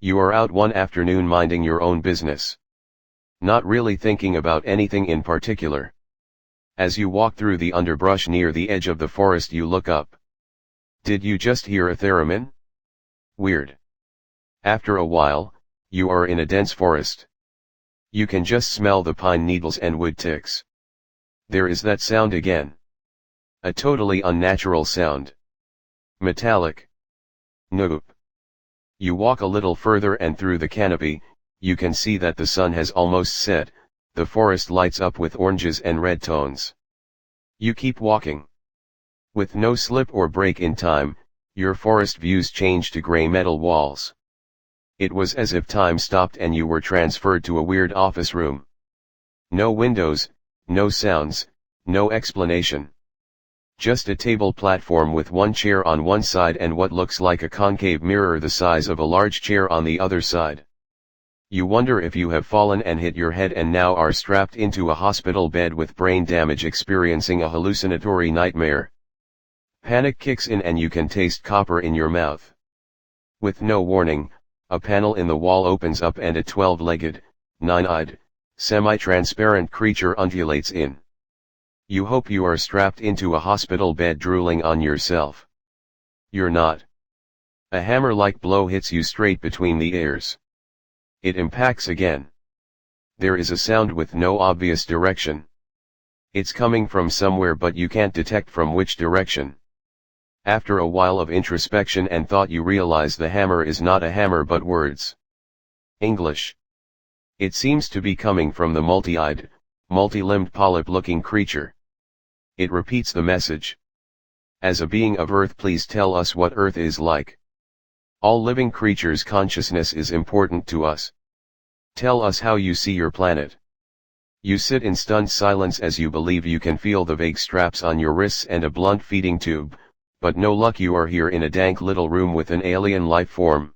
You are out one afternoon minding your own business. Not really thinking about anything in particular. As you walk through the underbrush near the edge of the forest, you look up. Did you just hear a theremin? Weird. After a while, you are in a dense forest. You can just smell the pine needles and wood ticks. There is that sound again. A totally unnatural sound. Metallic. Nooooope. You walk a little further and through the canopy, you can see that the sun has almost set, the forest lights up with oranges and red tones. You keep walking. With no slip or break in time, your forest views change to gray metal walls. It was as if time stopped and you were transferred to a weird office room. No windows, no sounds, no explanation. Just a table platform with one chair on one side and what looks like a concave mirror the size of a large chair on the other side. You wonder if you have fallen and hit your head and now are strapped into a hospital bed with brain damage, experiencing a hallucinatory nightmare. Panic kicks in and you can taste copper in your mouth. With no warning, a panel in the wall opens up and a 12-legged, 9-eyed, semi-transparent creature undulates in. You hope you are strapped into a hospital bed drooling on yourself. You're not. A hammer-like blow hits you straight between the ears. It impacts again. There is a sound with no obvious direction. It's coming from somewhere but you can't detect from which direction. After a while of introspection and thought, you realize the hammer is not a hammer but words. English. It seems to be coming from the multi-eyed, multi-limbed polyp-looking creature. It repeats the message. As a being of Earth, please tell us what Earth is like. All living creatures' consciousness is important to us. Tell us how you see your planet. You sit in stunned silence as you believe you can feel the vague straps on your wrists and a blunt feeding tube, but no luck, you are here in a dank little room with an alien life form.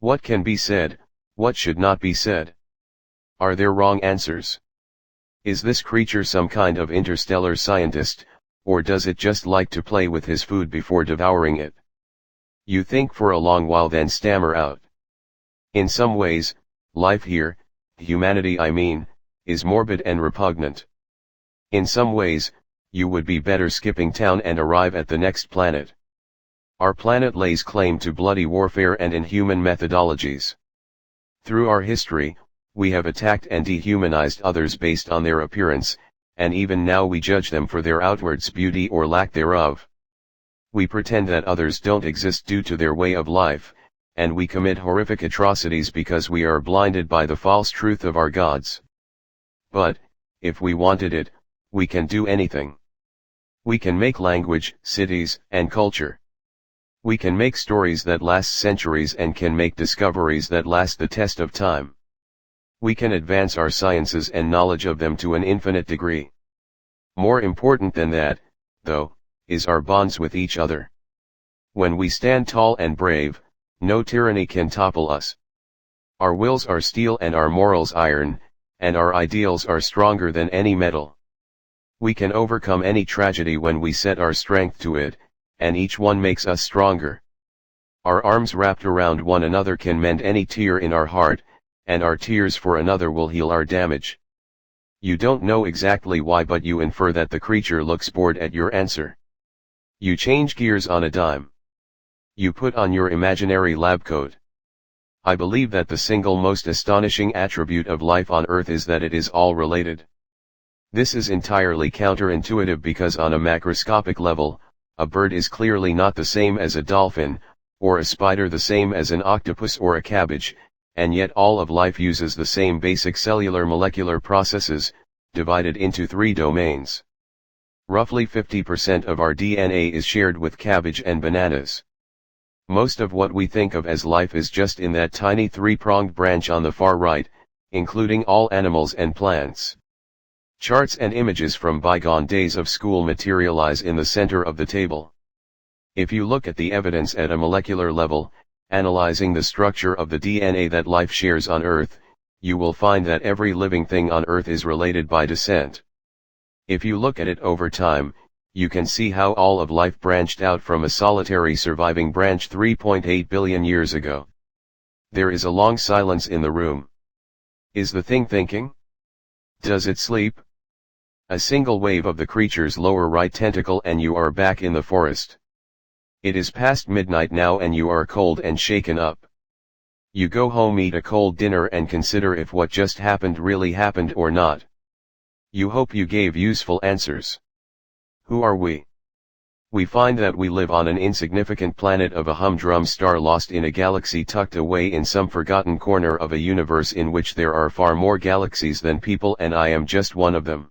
What can be said, what should not be said? Are there wrong answers? Is this creature some kind of interstellar scientist, or does it just like to play with his food before devouring it? You think for a long while, then stammer out. In some ways, life here, humanity I mean, is morbid and repugnant. In some ways, you would be better skipping town and arrive at the next planet. Our planet lays claim to bloody warfare and inhuman methodologies. Through our history, we have attacked and dehumanized others based on their appearance, and even now we judge them for their outwards beauty or lack thereof. We pretend that others don't exist due to their way of life, and we commit horrific atrocities because we are blinded by the false truth of our gods. But, if we wanted it, we can do anything. We can make language, cities, and culture. We can make stories that last centuries and can make discoveries that last the test of time. We can advance our sciences and knowledge of them to an infinite degree. More important than that, though, is our bonds with each other. When we stand tall and brave, no tyranny can topple us. Our wills are steel and our morals iron, and our ideals are stronger than any metal. We can overcome any tragedy when we set our strength to it, and each one makes us stronger. Our arms wrapped around one another can mend any tear in our heart, and our tears for another will heal our damage. You don't know exactly why, but you infer that the creature looks bored at your answer. You change gears on a dime. You put on your imaginary lab coat. I believe that the single most astonishing attribute of life on Earth is that it is all related. This is entirely counterintuitive because on a macroscopic level, a bird is clearly not the same as a dolphin, or a spider the same as an octopus or a cabbage, and yet all of life uses the same basic cellular molecular processes, divided into 3 domains. Roughly 50% of our DNA is shared with cabbage and bananas. Most of what we think of as life is just in that tiny 3-pronged branch on the far right, including all animals and plants. Charts and images from bygone days of school materialize in the center of the table. If you look at the evidence at a molecular level, analyzing the structure of the DNA that life shares on Earth, you will find that every living thing on Earth is related by descent. If you look at it over time, you can see how all of life branched out from a solitary surviving branch 3.8 billion years ago. There is a long silence in the room. Is the thing thinking? Does it sleep? A single wave of the creature's lower right tentacle and you are back in the forest. It is past midnight now and you are cold and shaken up. You go home, eat a cold dinner and consider if what just happened really happened or not. You hope you gave useful answers. Who are we? We find that we live on an insignificant planet of a humdrum star lost in a galaxy tucked away in some forgotten corner of a universe in which there are far more galaxies than people, and I am just one of them.